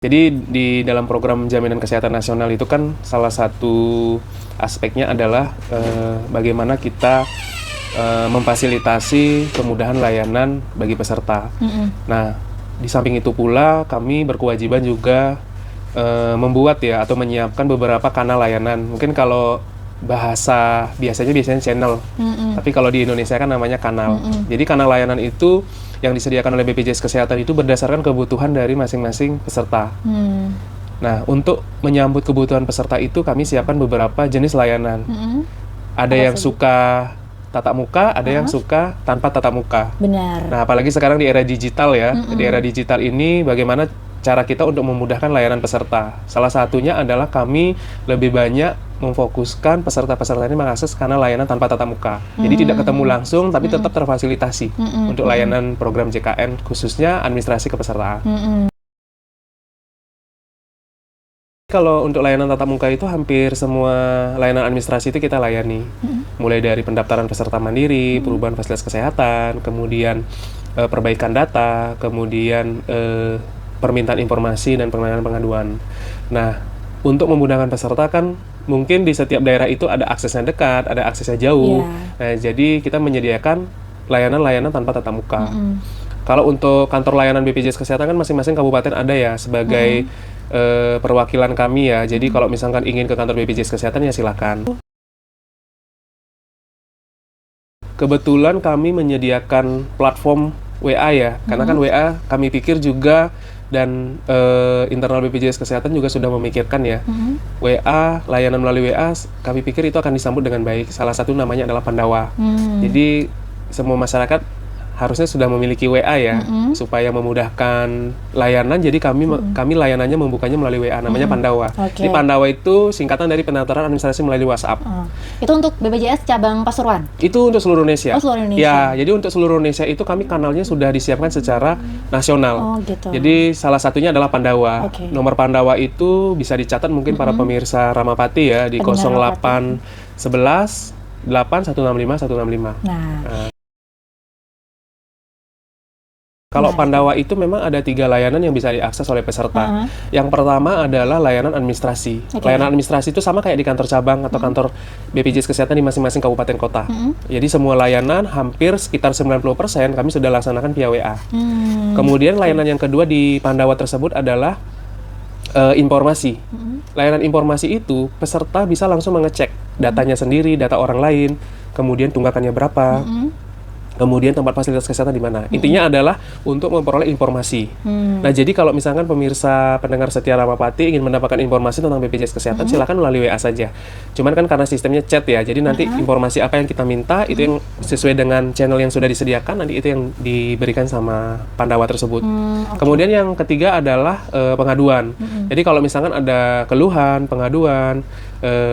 Jadi di dalam program jaminan kesehatan nasional itu kan salah satu aspeknya adalah bagaimana kita memfasilitasi kemudahan layanan bagi peserta. Nah, di samping itu pula kami berkewajiban juga membuat ya atau menyiapkan beberapa kanal layanan. Mungkin kalau bahasa biasanya channel, tapi kalau di Indonesia kan namanya kanal. Jadi kanal layanan itu yang disediakan oleh BPJS Kesehatan itu berdasarkan kebutuhan dari masing-masing peserta. Nah, untuk menyambut kebutuhan peserta itu kami siapkan beberapa jenis layanan. Ada yang suka tatap muka, ada yang suka tanpa tatap muka. Benar. Nah, apalagi sekarang di era digital ya. Di era digital ini bagaimana cara kita untuk memudahkan layanan peserta. Salah satunya adalah kami lebih banyak memfokuskan peserta-peserta ini mengakses kanal layanan tanpa tatap muka. Jadi tidak ketemu langsung, tapi tetap terfasilitasi untuk layanan program JKN, khususnya administrasi kepesertaan. Kalau untuk layanan tatap muka itu hampir semua layanan administrasi itu kita layani. Mulai dari pendaftaran peserta mandiri, perubahan fasilitas kesehatan, kemudian perbaikan data, kemudian permintaan informasi dan penanganan pengaduan. Nah, untuk memudahkan peserta kan mungkin di setiap daerah itu ada aksesnya dekat, ada aksesnya jauh. Nah, jadi kita menyediakan layanan-layanan tanpa tatap muka. Kalau untuk kantor layanan BPJS Kesehatan kan masing-masing kabupaten ada ya sebagai perwakilan kami ya. Jadi kalau misalkan ingin ke kantor BPJS Kesehatan ya silakan. Kebetulan kami menyediakan platform WA ya, karena kan WA kami pikir juga dan internal BPJS Kesehatan juga sudah memikirkan ya. WA, layanan melalui WA, kami pikir itu akan disambut dengan baik. Salah satu namanya adalah Pandawa. Jadi semua masyarakat harusnya sudah memiliki WA ya, supaya memudahkan layanan. Jadi kami layanannya membukanya melalui WA, namanya Pandawa. Jadi Pandawa itu singkatan dari pendaftaran administrasi melalui WhatsApp. Itu untuk BPJS cabang Pasuruan? Itu untuk seluruh Indonesia. Oh, seluruh Indonesia. Ya, jadi untuk seluruh Indonesia itu kami kanalnya sudah disiapkan secara nasional. Gitu. Jadi salah satunya adalah Pandawa. Nomor Pandawa itu bisa dicatat mungkin para pemirsa Ramapati ya di 0811 8165 165. Kalau Pandawa itu memang ada 3 layanan yang bisa diakses oleh peserta. Yang pertama adalah layanan administrasi. Layanan administrasi itu sama kayak di kantor cabang atau kantor BPJS Kesehatan di masing-masing kabupaten kota. Jadi semua layanan hampir sekitar 90% kami sudah laksanakan via WA. Kemudian layanan yang kedua di Pandawa tersebut adalah informasi. Layanan informasi itu peserta bisa langsung mengecek datanya sendiri, data orang lain, kemudian tunggakannya berapa. Kemudian tempat fasilitas kesehatan di mana. Intinya adalah untuk memperoleh informasi. Nah, jadi kalau misalkan pemirsa pendengar setia Ramapati ingin mendapatkan informasi tentang BPJS Kesehatan, silakan melalui WA saja. Cuman kan karena sistemnya chat ya, jadi nanti informasi apa yang kita minta, itu yang sesuai dengan channel yang sudah disediakan, nanti itu yang diberikan sama Pandawa tersebut. Kemudian yang ketiga adalah pengaduan. Jadi kalau misalkan ada keluhan, pengaduan,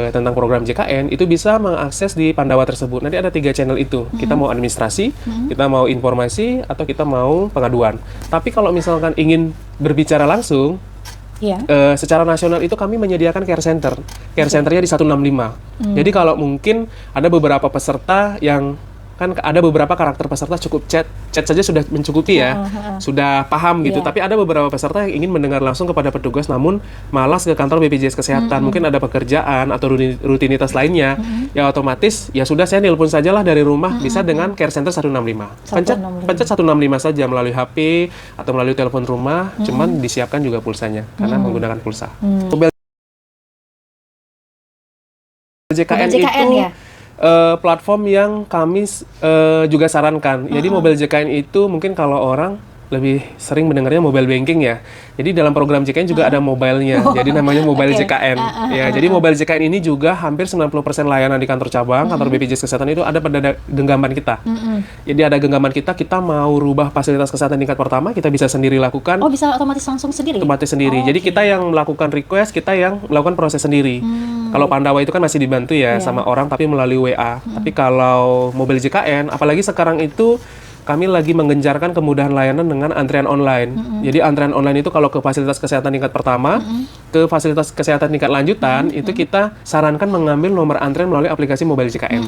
tentang program JKN, itu bisa mengakses di Pandawa tersebut. Nanti ada 3 channel itu. Kita mau administrasi, kita mau informasi, atau kita mau pengaduan. Tapi kalau misalkan ingin berbicara langsung, secara nasional itu kami menyediakan care center. Care centernya di 165. Jadi kalau mungkin ada beberapa peserta yang kan ada beberapa karakter peserta cukup chat saja sudah mencukupi ya, sudah paham gitu. Tapi ada beberapa peserta yang ingin mendengar langsung kepada petugas, namun malas ke kantor BPJS Kesehatan, mungkin ada pekerjaan atau rutinitas lainnya, ya otomatis ya sudah saya nelpon sajalah dari rumah, bisa dengan Care Center 165. Pencet 165 saja melalui HP atau melalui telepon rumah, cuman disiapkan juga pulsanya karena menggunakan pulsa. Mobil JKN itu ya? Platform yang kami juga sarankan. Jadi mobile JKN itu mungkin kalau orang lebih sering mendengarnya mobile banking ya. Jadi dalam program JKN juga ada mobile-nya. Jadi namanya mobile JKN. Ya, jadi mobile JKN ini juga hampir 90% layanan di kantor cabang, kantor BPJS Kesehatan itu ada pada genggaman kita. Jadi ada genggaman kita mau rubah fasilitas kesehatan tingkat pertama, kita bisa sendiri lakukan. Oh, bisa otomatis langsung sendiri? Otomatis sendiri. Jadi kita yang melakukan request, kita yang melakukan proses sendiri. Kalau Pandawa itu kan masih dibantu ya sama orang tapi melalui WA. Tapi kalau mobile JKN, apalagi sekarang itu kami lagi menggencarkan kemudahan layanan dengan antrian online. Jadi antrian online itu kalau ke fasilitas kesehatan tingkat pertama, ke fasilitas kesehatan tingkat lanjutan, itu kita sarankan mengambil nomor antrian melalui aplikasi mobile JKN.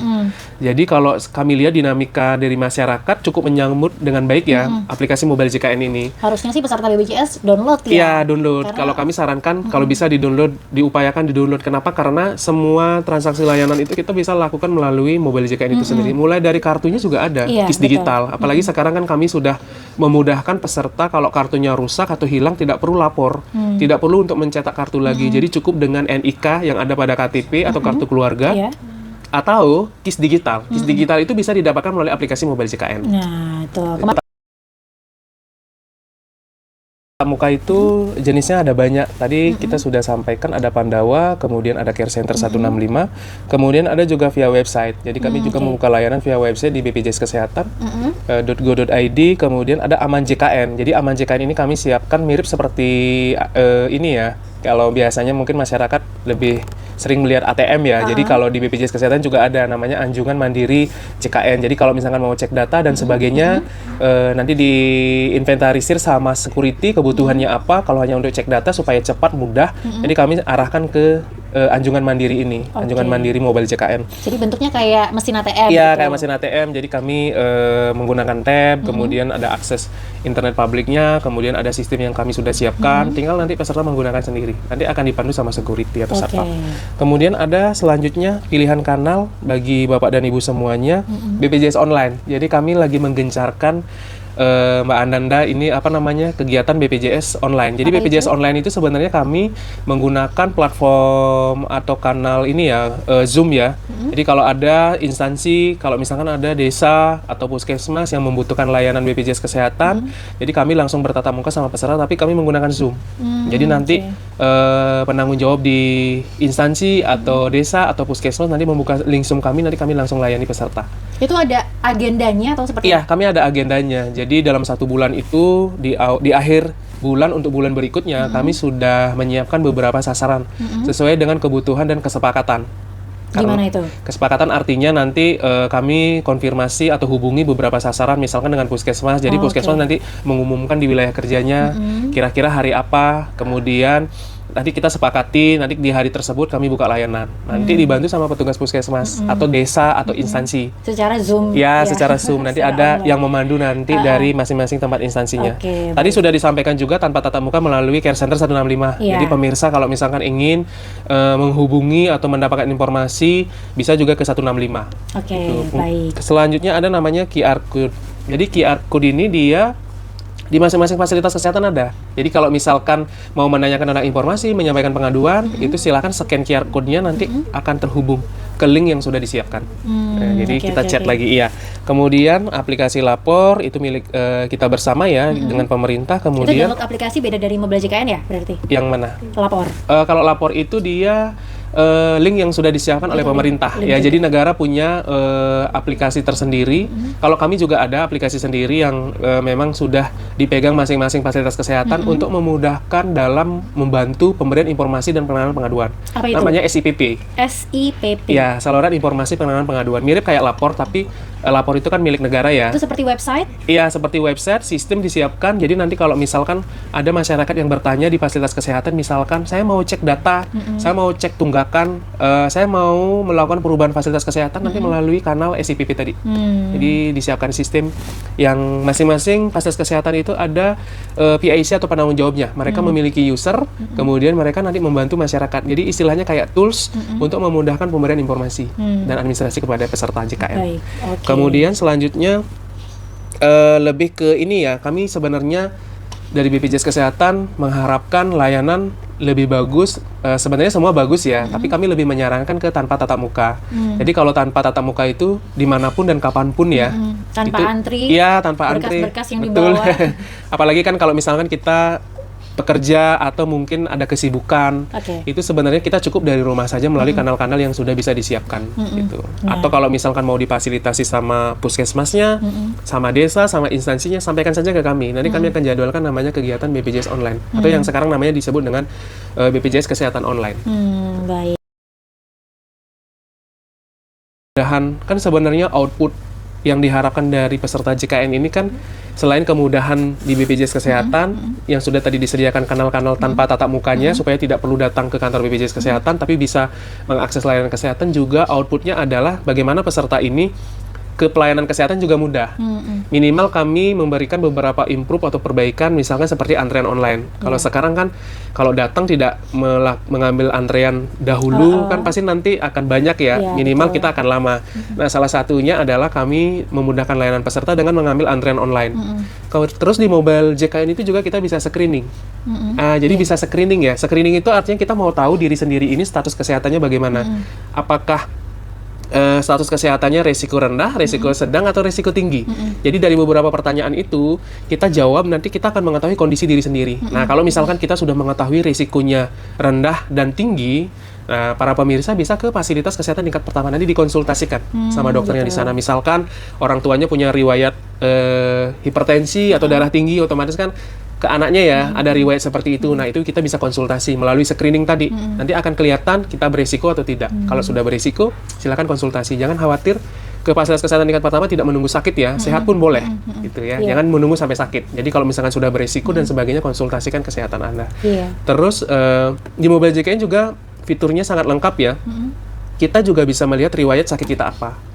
Jadi kalau kami lihat dinamika dari masyarakat cukup menyambut dengan baik ya aplikasi mobile JKN ini. Harusnya sih peserta BPJS download ya. Iya, download. Kalau kami sarankan kalau bisa di-download, diupayakan di-download. Kenapa? Karena semua transaksi layanan itu kita bisa lakukan melalui mobile JKN itu sendiri. Mulai dari kartunya juga ada, KIS digital. Apalagi sekarang kan kami sudah memudahkan peserta kalau kartunya rusak atau hilang tidak perlu lapor. Tidak perlu untuk mencetak kartu lagi. Jadi cukup dengan NIK yang ada pada KTP atau kartu keluarga. Atau KIS digital. KIS digital itu bisa didapatkan melalui aplikasi mobile JKN. Nah, itu. Muka itu jenisnya ada banyak. Tadi kita sudah sampaikan ada Pandawa, kemudian ada Care Center 165, kemudian ada juga via website. Jadi kami juga membuka layanan via website di BPJS Kesehatan .go.id, kemudian ada Aman JKN. Jadi Aman JKN ini kami siapkan mirip seperti ini ya. Kalau biasanya mungkin masyarakat lebih sering melihat ATM ya. Jadi kalau di BPJS Kesehatan juga ada namanya Anjungan Mandiri JKN. Jadi kalau misalkan mau cek data dan sebagainya, nanti diinventarisir sama security kebutuhannya apa. Kalau hanya untuk cek data supaya cepat, mudah, jadi kami arahkan ke Anjungan Mandiri ini, Anjungan Mandiri Mobile JKN. Jadi bentuknya kayak mesin ATM. Iya, gitu. kayak mesin ATM. Jadi kami menggunakan tab, kemudian ada akses internet publiknya, kemudian ada sistem yang kami sudah siapkan. Tinggal nanti peserta menggunakan sendiri. Nanti akan dipandu sama security atau satpam. Kemudian ada selanjutnya pilihan kanal bagi Bapak dan Ibu semuanya, BPJS Online. Jadi kami lagi menggencarkan Mbak Ananda ini kegiatan BPJS Online. Jadi BPJS Online itu sebenarnya kami menggunakan platform atau kanal ini ya, Zoom ya. Jadi kalau ada instansi, kalau misalkan ada desa atau puskesmas yang membutuhkan layanan BPJS Kesehatan, jadi kami langsung bertatap muka sama peserta, tapi kami menggunakan Zoom. Jadi nanti penanggung jawab di instansi atau desa atau puskesmas nanti membuka link Zoom kami, nanti kami langsung layani peserta. Itu ada agendanya atau seperti Iya, kami ada agendanya. Jadi dalam 1 bulan itu di akhir bulan untuk bulan berikutnya kami sudah menyiapkan beberapa sasaran sesuai dengan kebutuhan dan kesepakatan. Gimana itu? Kesepakatan artinya nanti kami konfirmasi atau hubungi beberapa sasaran, misalkan dengan puskesmas. Jadi puskesmas nanti mengumumkan di wilayah kerjanya kira-kira hari apa, kemudian nanti kita sepakati, nanti di hari tersebut kami buka layanan. Nanti dibantu sama petugas puskesmas atau desa atau instansi. Secara Zoom? Ya, secara Zoom. Nanti ada yang memandu nanti dari masing-masing tempat instansinya. Tadi sudah disampaikan juga tanpa tatap muka melalui Care Center 165. Jadi pemirsa kalau misalkan ingin menghubungi atau mendapatkan informasi, bisa juga ke 165. Baik. Selanjutnya ada namanya QR Code. Jadi QR Code ini dia di masing-masing fasilitas kesehatan ada. Jadi kalau misalkan mau menanyakan tentang informasi, menyampaikan pengaduan, itu silakan scan QR code-nya, nanti akan terhubung ke link yang sudah disiapkan. Jadi kita chat lagi, iya. Kemudian aplikasi lapor itu milik kita bersama ya dengan pemerintah. Kemudian itu download aplikasi beda dari mobile JKN ya berarti? Yang mana? Lapor. Kalau lapor itu dia link yang sudah disiapkan oleh pemerintah ya. Jadi negara punya aplikasi tersendiri. Kalau kami juga ada aplikasi sendiri yang memang sudah dipegang masing-masing fasilitas kesehatan untuk memudahkan dalam membantu pemberian informasi dan penanganan pengaduan. Apa itu? Namanya SIPP. SIPP. Ya, saluran informasi penanganan pengaduan. Mirip kayak lapor, tapi lapor itu kan milik negara ya. Itu seperti website? Iya, seperti website, sistem disiapkan. Jadi nanti kalau misalkan ada masyarakat yang bertanya di fasilitas kesehatan, misalkan saya mau cek data, saya mau cek tunggakan, saya mau melakukan perubahan fasilitas kesehatan, nanti melalui kanal SIPP tadi. Jadi disiapkan sistem yang masing-masing fasilitas kesehatan itu ada PIC atau penanggung jawabnya. Mereka memiliki user, kemudian mereka nanti membantu masyarakat. Jadi istilahnya kayak tools untuk memudahkan pemberian informasi dan administrasi kepada peserta JKN. Kemudian selanjutnya lebih ke ini ya, kami sebenarnya dari BPJS Kesehatan mengharapkan layanan lebih bagus. Sebenarnya semua bagus ya, tapi kami lebih menyarankan ke tanpa tatap muka. Jadi kalau tanpa tatap muka itu dimanapun dan kapanpun ya. Tanpa itu, antri. Iya, tanpa antri. Berkas-berkas yang betul. dibawa. Apalagi kan kalau misalkan kita bekerja atau mungkin ada kesibukan, itu sebenarnya kita cukup dari rumah saja melalui kanal-kanal yang sudah bisa disiapkan gitu. Atau kalau misalkan mau difasilitasi sama puskesmasnya, sama desa, sama instansinya, sampaikan saja ke kami. Nanti kami akan jadwalkan namanya kegiatan BPJS Online atau yang sekarang namanya disebut dengan BPJS Kesehatan Online. Baik. Kan sebenarnya output yang diharapkan dari peserta JKN ini kan selain kemudahan di BPJS Kesehatan yang sudah tadi disediakan kanal-kanal tanpa tatap mukanya supaya tidak perlu datang ke kantor BPJS Kesehatan tapi bisa mengakses layanan kesehatan, juga outputnya adalah bagaimana peserta ini ke pelayanan kesehatan juga mudah. Minimal kami memberikan beberapa improve atau perbaikan, misalkan seperti antrean online. Kalau sekarang kan, kalau datang tidak mengambil antrean dahulu, kan pasti nanti akan banyak ya. Minimal kita akan lama. Nah, salah satunya adalah kami memudahkan layanan peserta dengan mengambil antrean online. Terus di mobile JKN itu juga kita bisa screening. Jadi bisa screening ya. Screening itu artinya kita mau tahu diri sendiri ini status kesehatannya bagaimana. Apakah status kesehatannya resiko rendah, resiko sedang, atau resiko tinggi. Jadi dari beberapa pertanyaan itu kita jawab, nanti kita akan mengetahui kondisi diri sendiri. Nah, kalau misalkan kita sudah mengetahui resikonya rendah dan tinggi, nah, para pemirsa bisa ke fasilitas kesehatan tingkat pertama, nanti dikonsultasikan sama dokternya di sana. Misalkan orang tuanya punya riwayat hipertensi atau darah tinggi, otomatis kan ke anaknya ya ada riwayat seperti itu. Nah, itu kita bisa konsultasi melalui screening tadi. Nanti akan kelihatan kita berisiko atau tidak. Kalau sudah berisiko, silakan konsultasi. Jangan khawatir, ke fasilitas kesehatan tingkat pertama tidak menunggu sakit ya. Sehat pun boleh gitu ya. Jangan menunggu sampai sakit. Jadi kalau misalkan sudah berisiko dan sebagainya, konsultasikan kesehatan Anda. Terus di mobile JKN juga fiturnya sangat lengkap ya. Kita juga bisa melihat riwayat sakit kita apa.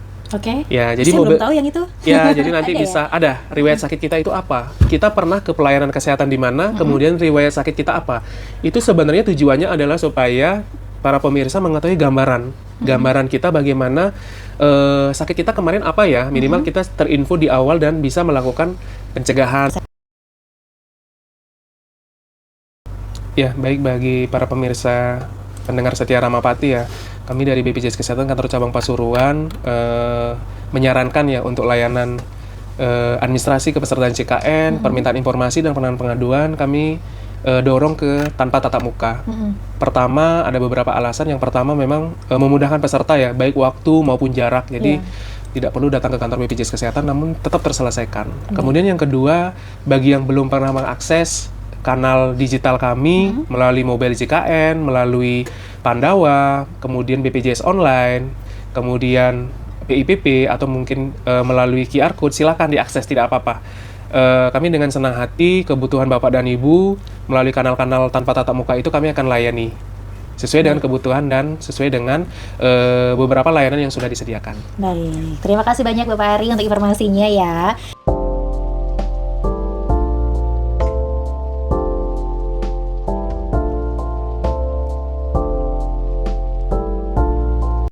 Ya, jadi saya belum tahu yang itu. Ya, jadi nanti bisa ada riwayat sakit kita itu apa. Kita pernah ke pelayanan kesehatan di mana, kemudian riwayat sakit kita apa. Itu sebenarnya tujuannya adalah supaya para pemirsa mengetahui gambaran kita bagaimana sakit kita kemarin apa ya. Minimal kita terinfo di awal dan bisa melakukan pencegahan. Ya, baik bagi para pemirsa pendengar setia Ramapati ya. Kami dari BPJS Kesehatan Kantor Cabang Pasuruan menyarankan ya untuk layanan administrasi kepesertaan JKN, permintaan informasi dan pengaduan kami dorong ke tanpa tatap muka. Pertama, ada beberapa alasan. Yang pertama memang memudahkan peserta ya, baik waktu maupun jarak. Jadi tidak perlu datang ke kantor BPJS Kesehatan, namun tetap terselesaikan. Kemudian yang kedua, bagi yang belum pernah mengakses kanal digital kami melalui mobile JKN, melalui Pandawa, kemudian BPJS Online, kemudian PIPP, atau mungkin melalui QR Code, silakan diakses, tidak apa-apa. Kami dengan senang hati, kebutuhan Bapak dan Ibu, melalui kanal-kanal tanpa tatap muka itu kami akan layani. Sesuai dengan kebutuhan dan sesuai dengan beberapa layanan yang sudah disediakan. Baik, terima kasih banyak Bapak Ari untuk informasinya ya.